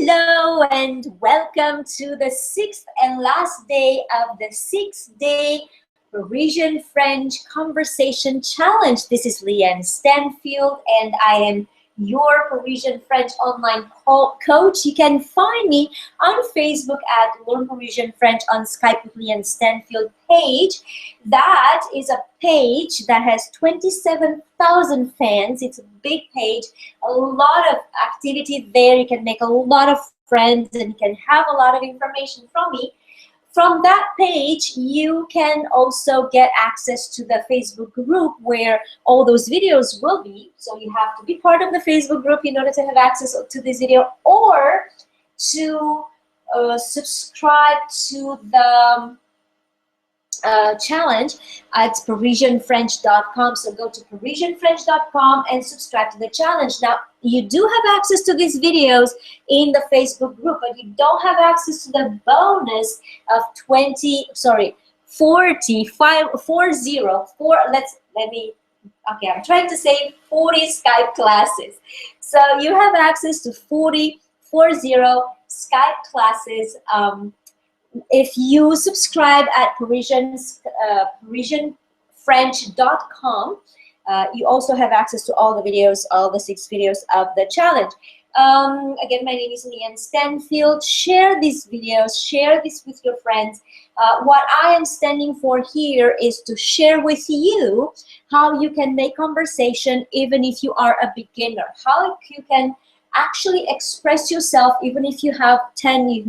Hello and welcome to the 6th and last day of the 6-day Parisian French Conversation Challenge. This is Llyane Stanfield and I am your Parisian French online coach. You can find me on Facebook at Learn Parisian French, on Skype with Llyane Stanfield page. That is a page that has 27,000 fans. It's a big page, a lot of activity there. You can make a lot of friends and you can have a lot of information from me. From that page, you can also get access to the Facebook group where all those videos will be. So you have to be part of the Facebook group in order to have access to this video, or to subscribe to the challenge at parisianfrench.com. So go to parisianfrench.com and subscribe to the challenge. Now, you do have access to these videos in the Facebook group, but you don't have access to the bonus of 40 Skype classes. So you have access to 40 Skype classes if you subscribe at parisianfrench.com. You also have access to all the videos, all the 6 videos of the challenge. Again, my name is Llyane Stanfield. Share these videos, share this with your friends. What I am standing for here is to share with you how you can make conversation even if you are a beginner, how you can actually express yourself even if you have 10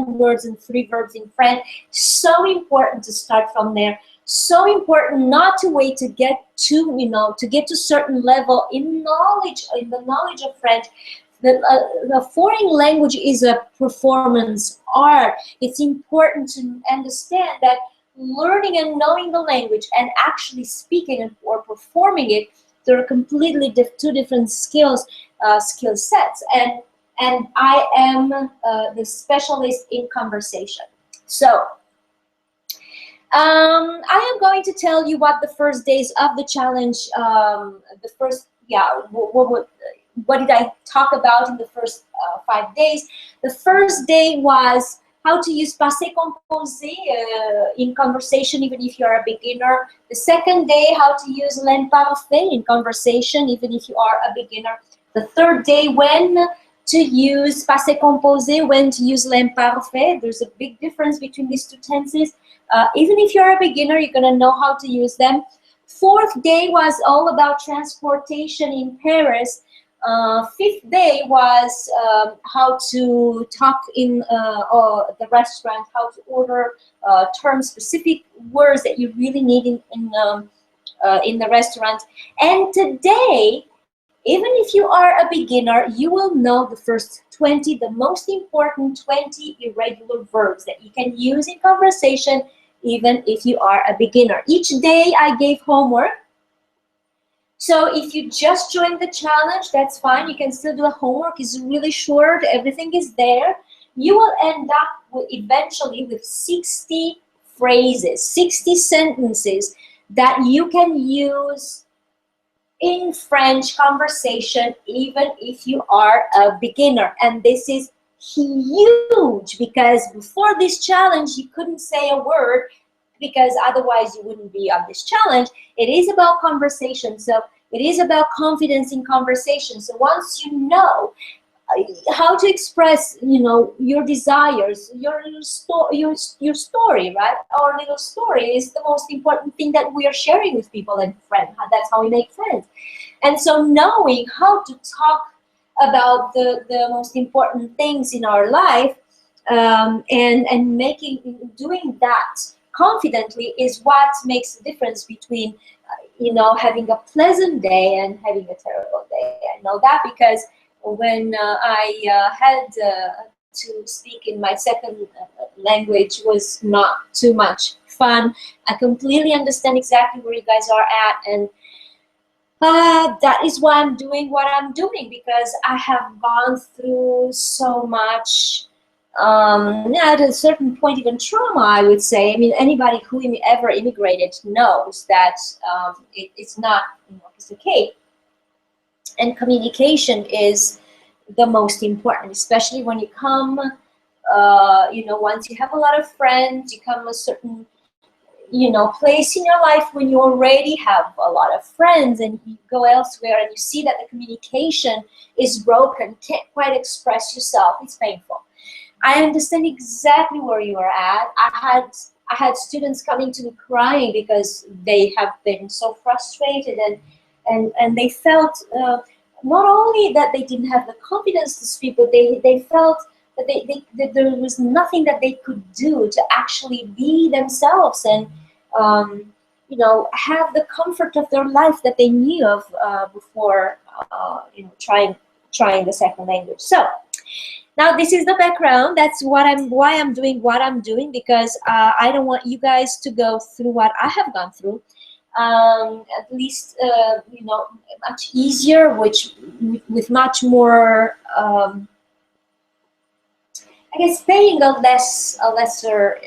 words and 3 verbs in French. So important to start from there. So important not to wait to get to certain level in the knowledge of French. The foreign language is a performance art. It's important to understand that learning and knowing the language and actually speaking or performing it, they're completely two different skill sets. And I am the specialist in conversation. So I am going to tell you what the first days of the challenge, what did I talk about in the first 5 days. The first day was how to use passé composé in conversation even if you're a beginner. The second day, how to use l'imparfait in conversation even if you are a beginner. The third day, when to use passé composé, when to use l'imparfait. There's a big difference between these 2 tenses. Even if you're a beginner, you're going to know how to use them. Fourth day was all about transportation in Paris. Fifth day was how to talk in the restaurant, how to order specific words that you really need in the restaurant. And today, even if you are a beginner, you will know the first 20, the most important 20 irregular verbs that you can use in conversation, even if you are a beginner. Each day I gave homework. So if you just joined the challenge, that's fine. You can still do the homework. It's really short. Everything is there. You will end up eventually with 60 phrases, 60 sentences that you can use in French conversation, even if you are a beginner. And this is huge because before this challenge, you couldn't say a word because otherwise you wouldn't be on this challenge. It is about conversation. So it is about confidence in conversation. So once you know how to express, your desires, your story, right? Our little story is the most important thing that we are sharing with people and friends. That's how we make friends. And so knowing how to talk about the most important things in our life and doing that confidently is what makes the difference between having a pleasant day and having a terrible day. I know that because when I had to speak in my second language was not too much fun. I completely understand exactly where you guys are at, and that is why I'm doing what I'm doing, because I have gone through so much, at a certain point even trauma, I would say. I mean, anybody who ever immigrated knows that it's not it's okay. And communication is the most important, especially when you come, you know, once you have a lot of friends, you come a certain, you know, place in your life when you already have a lot of friends and you go elsewhere and you see that the communication is broken, can't quite express yourself, it's painful. I understand exactly where you are at. I had students coming to me crying because they have been so frustrated and they felt not only that they didn't have the confidence to speak, but they felt that that there was nothing that they could do to actually be themselves and you know, have the comfort of their life that they knew of before you know, trying the second language. So now this is the background. That's why I'm doing what I'm doing, because I don't want you guys to go through what I have gone through. At least you know, much easier, which with much more I guess paying a lesser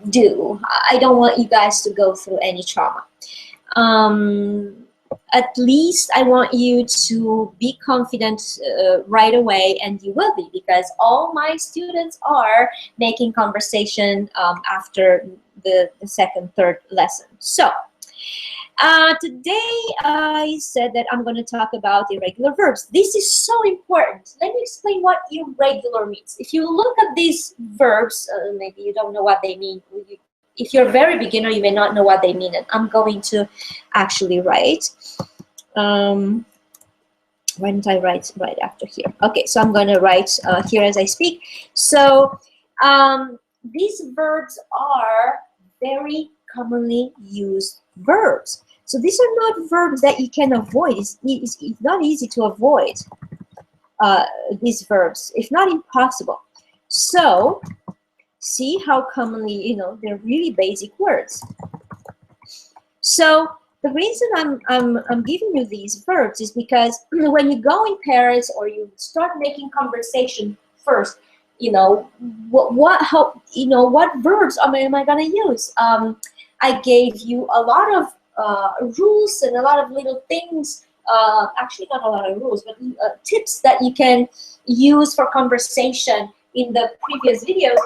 due. I don't want you guys to go through any trauma. At least I want you to be confident right away, and you will be, because all my students are making conversation after the second, third lesson. So today I said that I'm going to talk about irregular verbs. This is so important. Let me explain what irregular means. If you look at these verbs, maybe you don't know what they mean. If you're a very beginner, you may not know what they mean. And I'm going to actually write. Why don't I write right after here? Okay, so I'm going to write here as I speak. So these verbs are very commonly used verbs. So these are not verbs that you can avoid. It's not easy to avoid these verbs, if not impossible. So see how commonly, you know, they're really basic words. So the reason I'm giving you these verbs is because when you go in Paris or you start making conversation first, you know, how, you know, what verbs am I gonna use? I gave you a lot of rules and a lot of little things, actually not a lot of rules, but tips that you can use for conversation in the previous videos.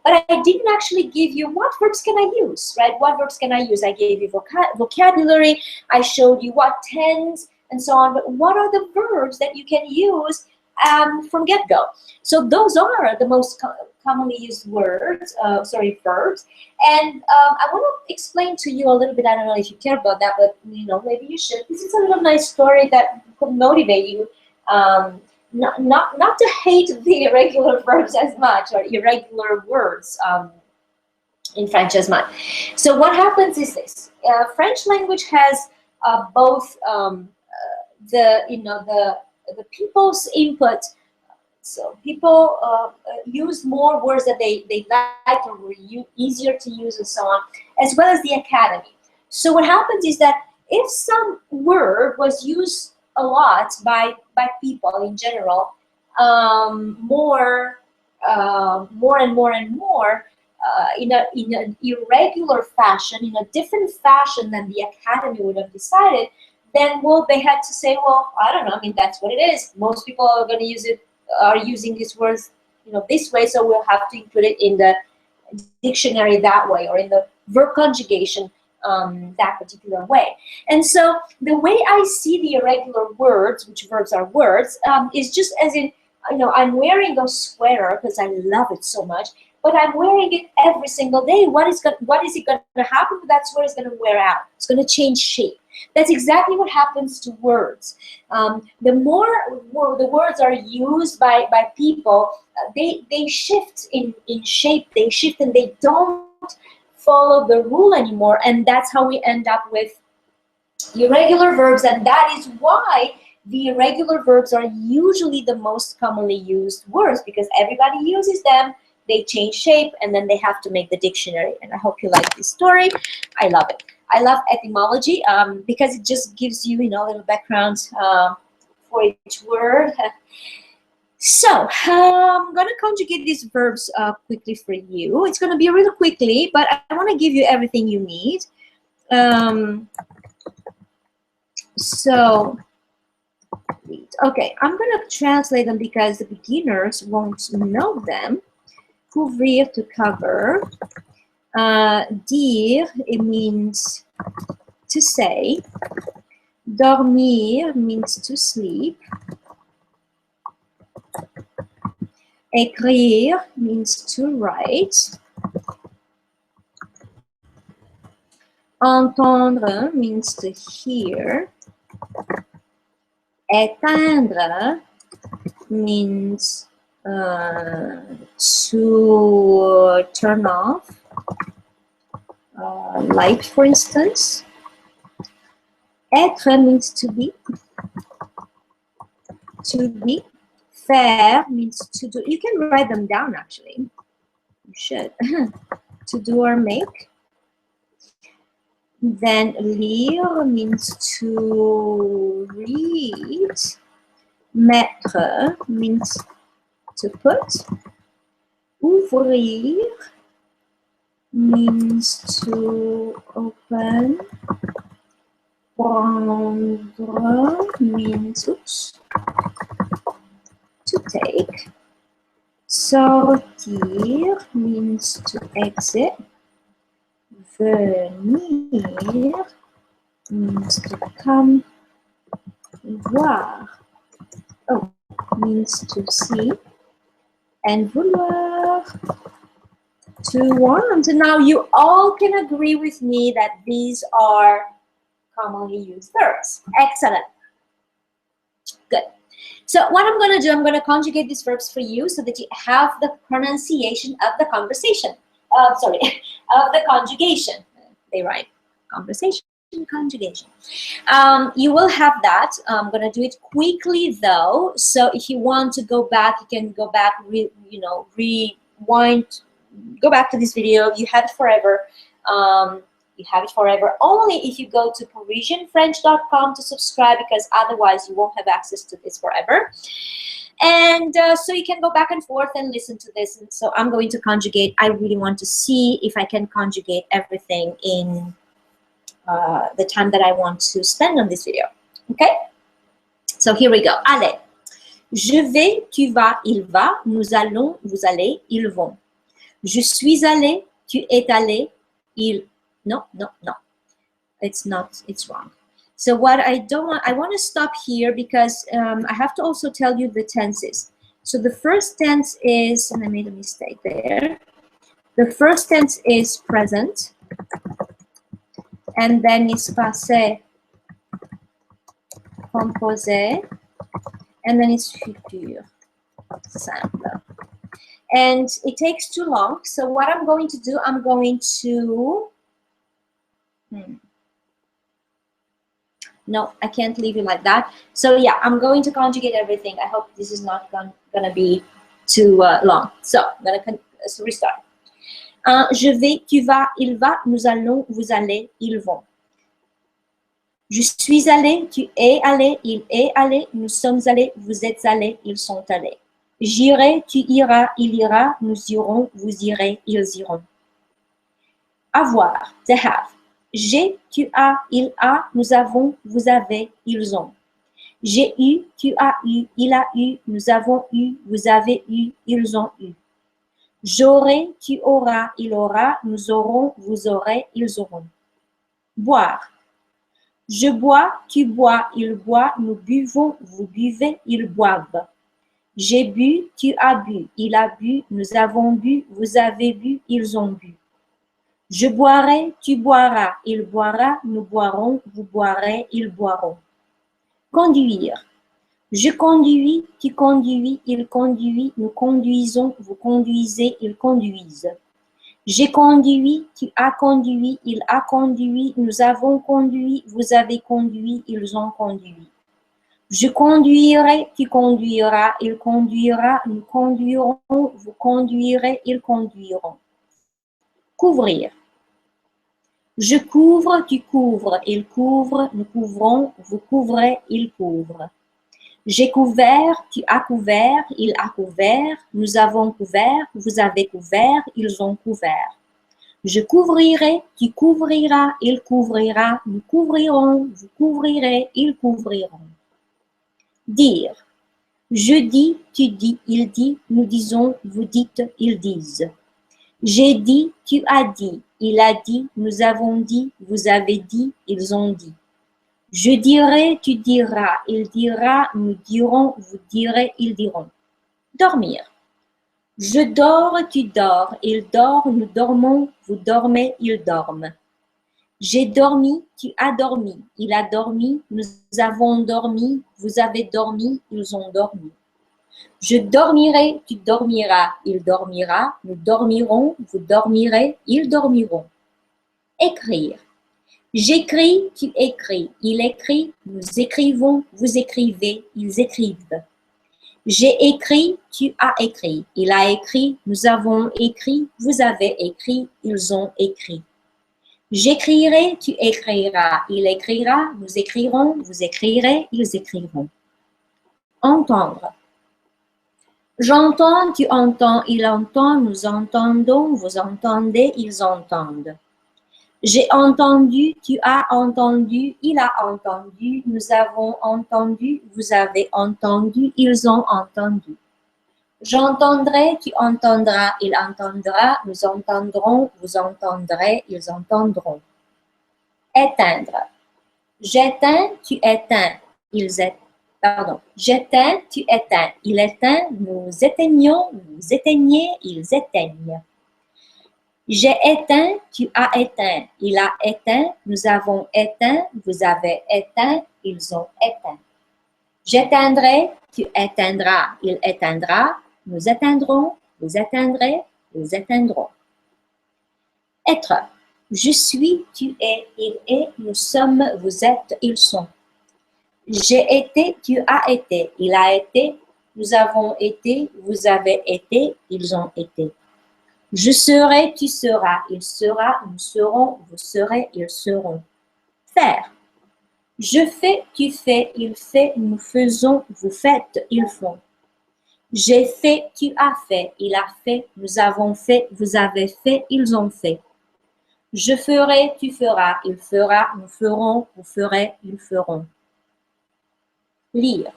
But I didn't actually give you what verbs can I use, right? What verbs can I use? I gave you vocabulary, I showed you what tense and so on, but what are the verbs that you can use from get-go? So those are the most commonly used words, verbs. And I want to explain to you a little bit, I don't know if you care about that, but you know, maybe you should. This is a little nice story that could motivate you. Not to hate the irregular verbs as much, or irregular words in French as much. So what happens is this: French language has both the people's input. So people use more words that they like or were easier to use and so on, as well as the academy. So what happens is that if some word was used a lot by people in general, more and more in an irregular fashion, in a different fashion than the academy would have decided, then they had to say, well, I don't know, I mean, that's what it is. Most people are going to use it, are using these words, you know, this way, so we'll have to include it in the dictionary that way, or in the verb conjugation that particular way. And so the way I see the irregular words, which verbs are words, is just as in, you know, I'm wearing a sweater because I love it so much, but I'm wearing it every single day. What is it going to happen? That's where it's going to wear out. It's going to change shape. That's exactly what happens to words. The more the words are used by people, they shift in shape. They shift and they don't follow the rule anymore, and that's how we end up with irregular verbs. And that is why the irregular verbs are usually the most commonly used words, because everybody uses them. They change shape and then they have to make the dictionary. And I hope you like this story. I love it. I love etymology because it just gives you, you know, a little background for each word. So I'm going to conjugate these verbs quickly for you. It's going to be really quickly, but I want to give you everything you need. So read. Okay, I'm going to translate them because the beginners won't know them. Couvrir, to cover. Dire, it means to say. Dormir means to sleep. Écrire means to write. Entendre means to hear. Éteindre means to turn off light, for instance. Être means to be. To be. Faire means to do. You can write them down, actually. You should. To do or make. Then lire means to read. Mettre means to put. Ouvrir means to open. Prendre means, oops, to take. Sortir means to exit. Venir means to come. Voir, oh, means to see. And vouloir, to want. And now you all can agree with me that these are commonly used verbs. Excellent. Good. So what I'm going to do, I'm going to conjugate these verbs for you so that you have the pronunciation of the conversation. Sorry, of the conjugation. They rhyme. Conversation, conjugation. You will have that. I'm going to do it quickly though. So if you want to go back, you can go back, rewind, go back to this video. You have it forever. You have it forever only if you go to parisianfrench.com to subscribe, because otherwise you won't have access to this forever. And so you can go back and forth and listen to this. And so I'm going to conjugate. I really want to see if I can conjugate everything in the time that I want to spend on this video. Okay? So here we go. Allez. Je vais, tu vas, il va, nous allons, vous allez, ils vont. Je suis allé, tu es allé, il... No, no, no. It's not, it's wrong. So what I don't want, I want to stop here because I have to also tell you the tenses. So the first tense is, and I made a mistake there. The first tense is present. And then it's passé, composé. And then it's futur, simple. And it takes too long. So what I'm going to do, I'm going to... No, I can't leave you like that. So yeah, I'm going to conjugate everything. I hope this is not gonna be too long. So I'm gonna restart. Je vais, tu vas, il va, nous allons, vous allez, ils vont. Je suis allé, tu es allé, il est allé, nous sommes allés, vous êtes allés, ils sont allés. J'irai, tu iras, il ira, nous irons, vous irez, ils iront. Avoir, to have. J'ai, tu as, il a, nous avons, vous avez, ils ont. J'ai eu, tu as eu, il a eu, nous avons eu, vous avez eu, ils ont eu. J'aurai, tu auras, il aura, nous aurons, vous aurez, ils auront. Boire. Je bois, tu bois, il boit, nous buvons, vous buvez, ils boivent. J'ai bu, tu as bu, il a bu, nous avons bu, vous avez bu, ils ont bu. Je boirai, tu boiras, il boira, nous boirons, vous boirez, ils boiront. Conduire. Je conduis, tu conduis, il conduit, nous conduisons, vous conduisez, ils conduisent. J'ai conduit, tu as conduit, il a conduit, nous avons conduit, vous avez conduit, ils ont conduit. Je conduirai, tu conduiras, il conduira, nous conduirons, vous conduirez, ils conduiront. Couvrir. Je couvre, tu couvres, il couvre, nous couvrons, vous couvrez, il couvre. J'ai couvert, tu as couvert, il a couvert, nous avons couvert, vous avez couvert, ils ont couvert. Je couvrirai, tu couvriras, il couvrira, nous couvrirons, vous couvrirez, ils couvriront. Dire. Je dis, tu dis, il dit, nous disons, vous dites, ils disent. J'ai dit, tu as dit, il a dit, nous avons dit, vous avez dit, ils ont dit. Je dirai, tu diras, il dira, nous dirons, vous direz, ils diront. Dormir. Je dors, tu dors, il dort, nous dormons, vous dormez, ils dorment. J'ai dormi, tu as dormi, il a dormi, nous avons dormi, vous avez dormi, ils ont dormi. Je dormirai, tu dormiras, il dormira, nous dormirons, vous dormirez, ils dormiront. Écrire. J'écris, tu écris, il écrit, nous écrivons, vous écrivez, ils écrivent. J'ai écrit, tu as écrit, il a écrit, nous avons écrit, vous avez écrit, ils ont écrit. J'écrirai, tu écriras, il écrira, nous écrirons, vous écrirez, ils écriront. Entendre. J'entends, tu entends, il entend, nous entendons, vous entendez, ils entendent. J'ai entendu, tu as entendu, il a entendu, nous avons entendu, vous avez entendu, ils ont entendu. J'entendrai, tu entendras, il entendra, nous entendrons, vous entendrez, ils entendront. Éteindre. J'éteins, tu éteins, j'éteins, tu éteins, il éteint, nous éteignons, vous éteignez, ils éteignent. J'ai éteint, tu as éteint, il a éteint, nous avons éteint, vous avez éteint, ils ont éteint. J'éteindrai, tu éteindras, il éteindra, nous éteindrons, vous éteindrez, ils éteindront. Être. Je suis, tu es, il est, nous sommes, vous êtes, ils sont. J'ai été, tu as été, il a été, nous avons été, vous avez été, ils ont été. Je serai, tu seras, il sera, nous serons, vous serez, ils seront. Faire. Je fais, tu fais, il fait, nous faisons, vous faites, ils font. J'ai fait, tu as fait, il a fait, nous avons fait, vous avez fait, ils ont fait. Je ferai, tu feras, il fera, nous ferons, vous ferez, ils feront. Lire.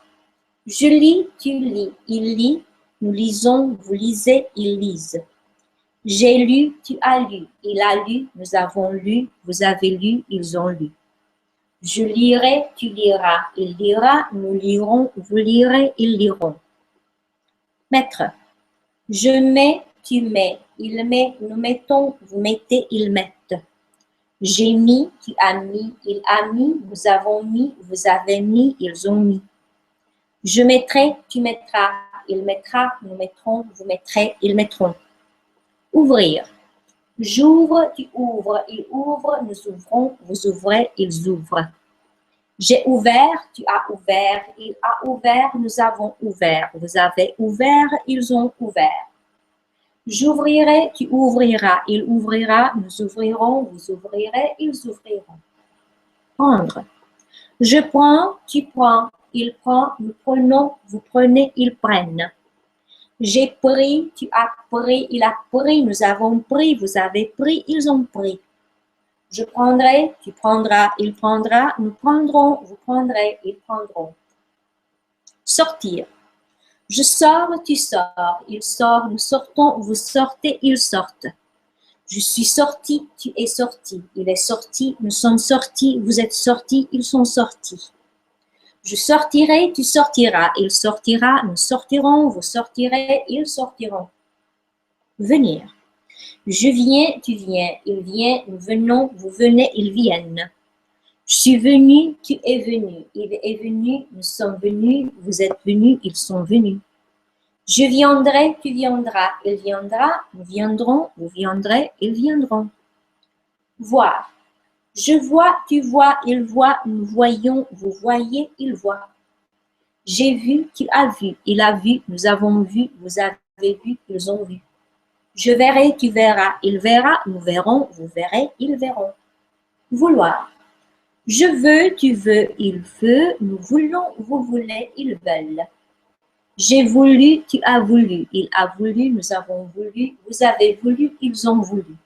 Je lis, tu lis, il lit, nous lisons, vous lisez, ils lisent. J'ai lu, tu as lu, il a lu, nous avons lu, vous avez lu, ils ont lu. Je lirai, tu liras, il lira, nous lirons, vous lirez, ils liront. Mettre. Je mets, tu mets, il met, nous mettons, vous mettez, ils mettent. J'ai mis, tu as mis, il a mis, nous avons mis, vous avez mis, ils ont mis. Je mettrai, tu mettras, il mettra, nous mettrons, vous mettrez, ils mettront. Ouvrir. J'ouvre, tu ouvres, il ouvre, nous ouvrons, vous ouvrez, ils ouvrent. J'ai ouvert, tu as ouvert, il a ouvert, nous avons ouvert, vous avez ouvert, ils ont ouvert. J'ouvrirai, tu ouvriras, il ouvrira, nous ouvrirons, vous ouvrirez, ils ouvriront. Prendre. Je prends, tu prends, il prend, nous prenons, vous prenez, ils prennent. J'ai pris, tu as pris, il a pris, nous avons pris, vous avez pris, ils ont pris. Je prendrai, tu prendras, il prendra, nous prendrons, vous prendrez, ils prendront. Sortir. Je sors, tu sors, il sort, nous sortons, vous sortez, ils sortent. Je suis sorti, tu es sorti, il est sorti, nous sommes sortis, vous êtes sortis, ils sont sortis. Je sortirai, tu sortiras, il sortira, nous sortirons, vous sortirez, ils sortiront. Venir. Je viens, tu viens, il vient, nous venons, vous venez, ils viennent. Je suis venu, tu es venu, il est venu, nous sommes venus, vous êtes venus, ils sont venus. Je viendrai, tu viendras, il viendra, nous viendrons, vous viendrez, ils viendront. Voir. Je vois, tu vois, il voit, nous voyons, vous voyez, il voit. J'ai vu, tu as vu, il a vu, nous avons vu, vous avez vu, ils ont vu. Je verrai, tu verras, il verra, nous verrons, vous verrez, ils verront. Vouloir. Je veux, tu veux, il veut, nous voulons, vous voulez, ils veulent. J'ai voulu, tu as voulu, il a voulu, nous avons voulu, vous avez voulu, ils ont voulu.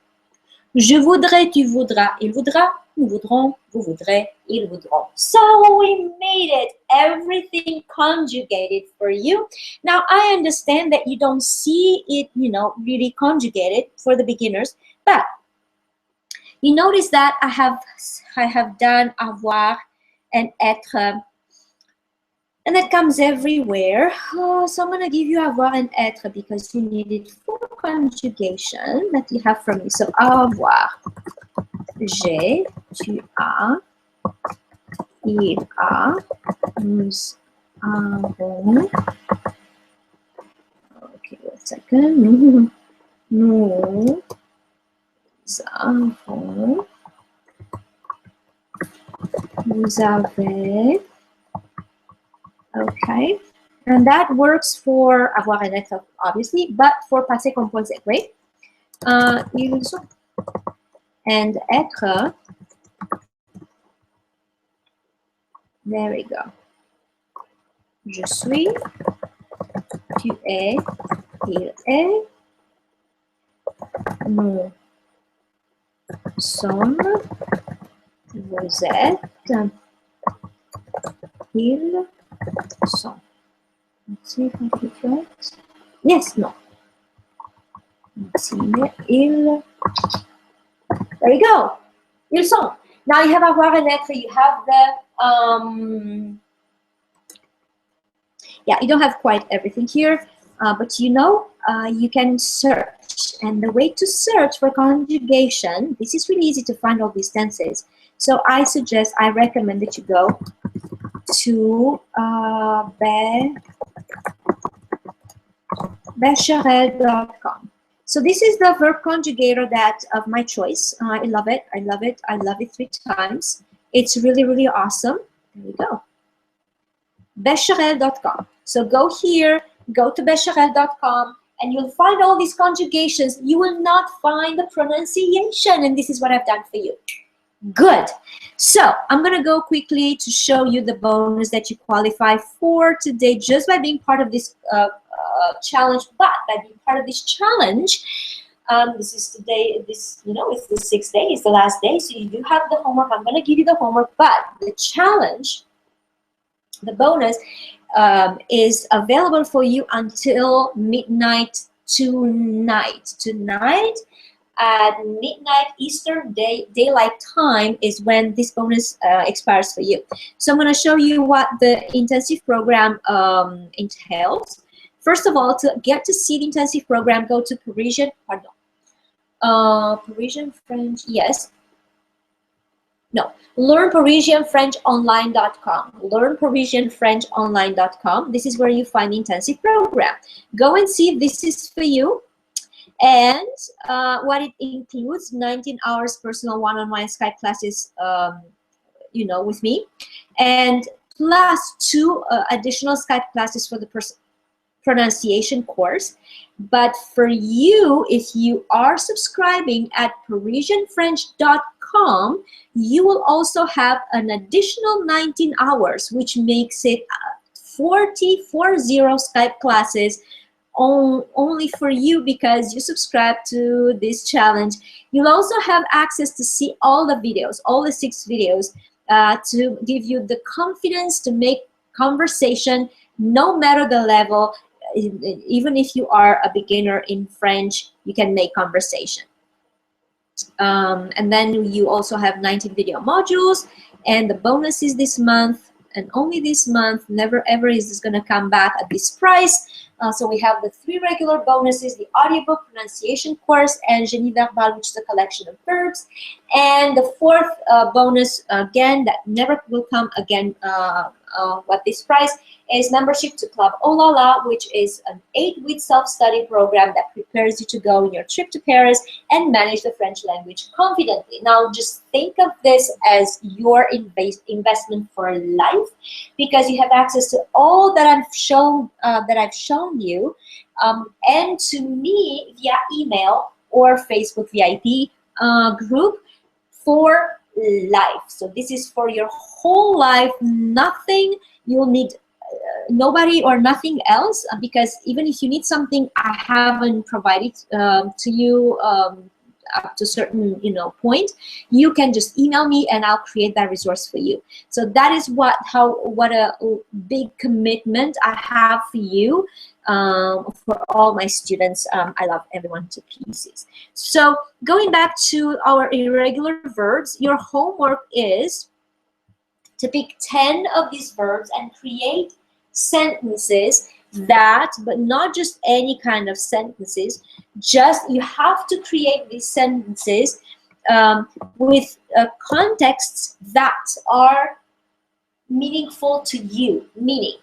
Je voudrais, tu voudras, il voudra, nous voudrons, vous voudrez, ils voudront. So we made it, everything conjugated for you. Now I understand that you don't see it, you know, really conjugated for the beginners, but you notice that I have done avoir and être, and that comes everywhere. Oh, so I'm going to give you avoir and être because you need it for conjugation that you have from me. So avoir, j'ai, tu as, il a, nous avons. Okay, 1 second. Nous avons. Vous avez. Okay, and that works for avoir and être, obviously, but for passé composé, right? Ils sont. And être. There we go. Je suis, tu es, il est, nous sommes, vous êtes, ils sont. Let's see if I get it right. Yes, no. Let's see, ils. There you go. Ils sont. Now you have avoir and être. You have the yeah, you don't have quite everything here, but you know, you can search. And the way to search for conjugation, this is really easy to find all these tenses. So I recommend that you go to becherel.com. So this is the verb conjugator that of my choice. I love it. I love it. I love it 3 times. It's really, really awesome. There we go. Becherel.com. So go here, go to becherel.com, and you'll find all these conjugations. You will not find the pronunciation, and this is what I've done for you. Good. So I'm going to go quickly to show you the bonus that you qualify for today just by being part of this challenge. But by being part of this challenge, this is today, this, you know, it's the 6th day, it's the last day, so you do have the homework. I'm going to give you the homework, but the challenge, the bonus, is available for you until midnight tonight. Tonight at midnight Eastern Daylight Time is when this bonus expires for you. So I'm going to show you what the intensive program entails. First of all, to get to see the intensive program, go to Parisian, Parisian French, yes. No, learnparisianfrenchonline.com. Learnparisianfrenchonline.com. This is where you find the intensive program. Go and see if this is for you. And what it includes: 19 hours personal one-on-one Skype classes, you know, with me, and plus 2 additional Skype classes for the pronunciation course. But for you, if you are subscribing at parisianfrench.com, you will also have an additional 19 hours, which makes it 40 Skype classes only for you because you subscribe to this challenge. You'll also have access to see all the videos, all the 6 videos, to give you the confidence to make conversation no matter the level. Even if you are a beginner in French, you can make conversation. And then you also have 19 video modules, and the bonus is this month, and only this month. Never ever is this going to come back at this price. So we have the 3 regular bonuses: the audiobook, pronunciation course, and Génie Verbal, which is a collection of verbs. And the 4th bonus, again, that never will come again at this price, is membership to Club Oh La La, which is an 8-week self-study program that prepares you to go on your trip to Paris and manage the French language confidently. Now, just think of this as your investment for life, because you have access to all that I've shown you, and to me via email or Facebook VIP group for life. So this is for your whole life. Nothing you'll need. Nobody or nothing else, because even if you need something I haven't provided to you, up to a certain, you know, point, you can just email me and I'll create that resource for you. So that is what a big commitment I have for you, for all my students. I love everyone to pieces. So going back to our irregular verbs, your homework is to pick 10 of these verbs and create sentences that, but not just any kind of sentences, just you have to create these sentences with contexts that are meaningful to you, meaning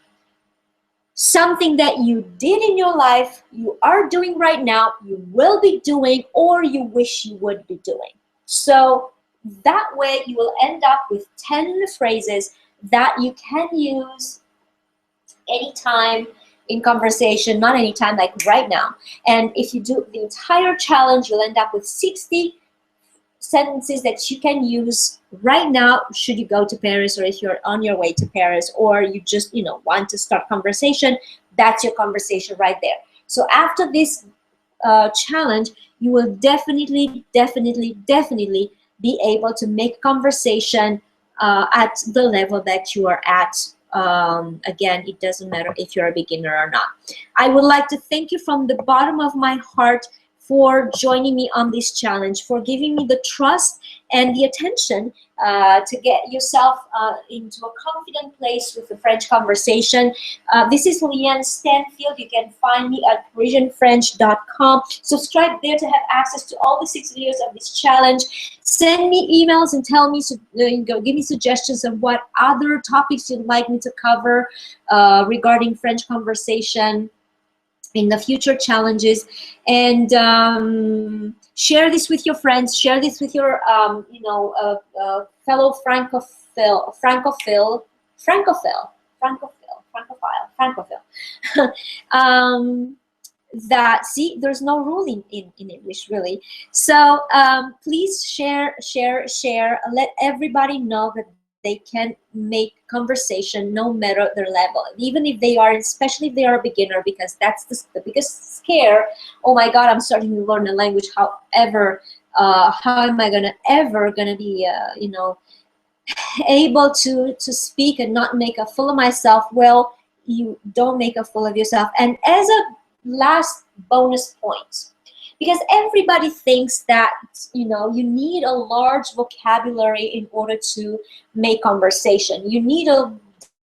something that you did in your life, you are doing right now, you will be doing, or you wish you would be doing. So that way you will end up with 10 phrases that you can use anytime in conversation, not anytime, like right now. And if you do the entire challenge, you'll end up with 60 sentences that you can use right now should you go to Paris, or if you're on your way to Paris, or you just, you know, want to start conversation. That's your conversation right there. So after this challenge, you will definitely be able to make conversation at the level that you are at. Again, it doesn't matter if you're a beginner or not. I would like to thank you from the bottom of my heart for joining me on this challenge, for giving me the trust and the attention to get yourself into a confident place with the French conversation. This is Llyane Stanfield. You can find me at parisianfrench.com. Subscribe there to have access to all the 6 videos of this challenge. Send me emails and tell me, give me suggestions of what other topics you'd like me to cover regarding French conversation in the future challenges. And share this with your friends, share this with your fellow francophile that, see, there's no rule in English really. So please share, let everybody know that they can make conversation no matter their level, even if they are, especially if they are a beginner, because that's the biggest scare. Oh my God, I'm starting to learn a language. However, how am I ever gonna be, able to speak and not make a fool of myself? Well, you don't make a fool of yourself. And as a last bonus point, because everybody thinks that, you need a large vocabulary in order to make conversation. You need a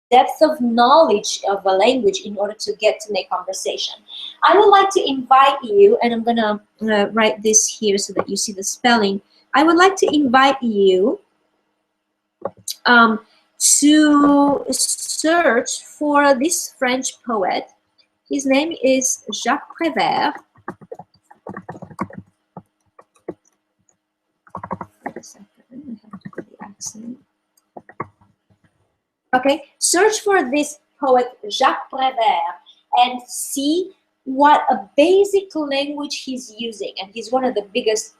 depth of knowledge of a language in order to get to make conversation. I would like to invite you, and I'm gonna write this here so that you see the spelling. I would like to invite you to search for this French poet. His name is Jacques Prévert. Wait a second, I have to put the accent. Okay, search for this poet Jacques Prévert and see what a basic language he's using. And he's one of the biggest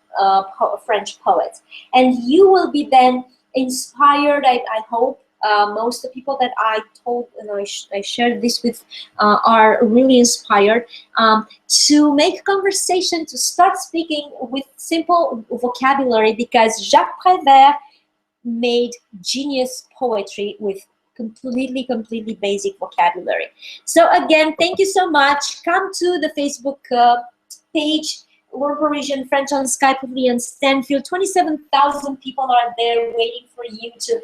French poets. And you will be then inspired, I hope. Most of the people that I told and I shared this with are really inspired to make conversation, to start speaking with simple vocabulary, because Jacques Prévert made genius poetry with completely basic vocabulary. So again, thank you so much. Come to the Facebook page, Learn Parisian French on Skype with Llyane Stanfield. 27,000 people are there waiting for you to,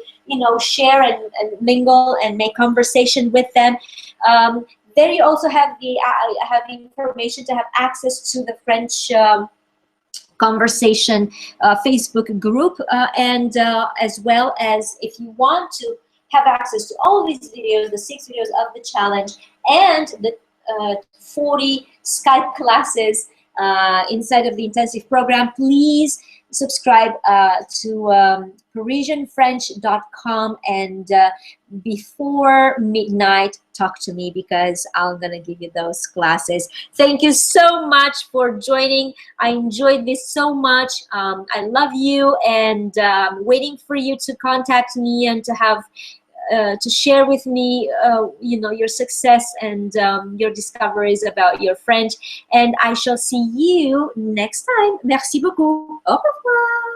share and mingle and make conversation with them. There you also have the information to have access to the French conversation Facebook group, and as well as, if you want to have access to all these videos, the 6 videos of the challenge, and the 40 Skype classes inside of the intensive program, please subscribe to parisianfrench.com, and before midnight, talk to me, because I'm gonna give you those classes. Thank you so much for joining. I enjoyed this so much. I love you, and waiting for you to contact me and to have to share with me, you know, your success and your discoveries about your French. And I shall see you next time. Merci beaucoup. Au revoir.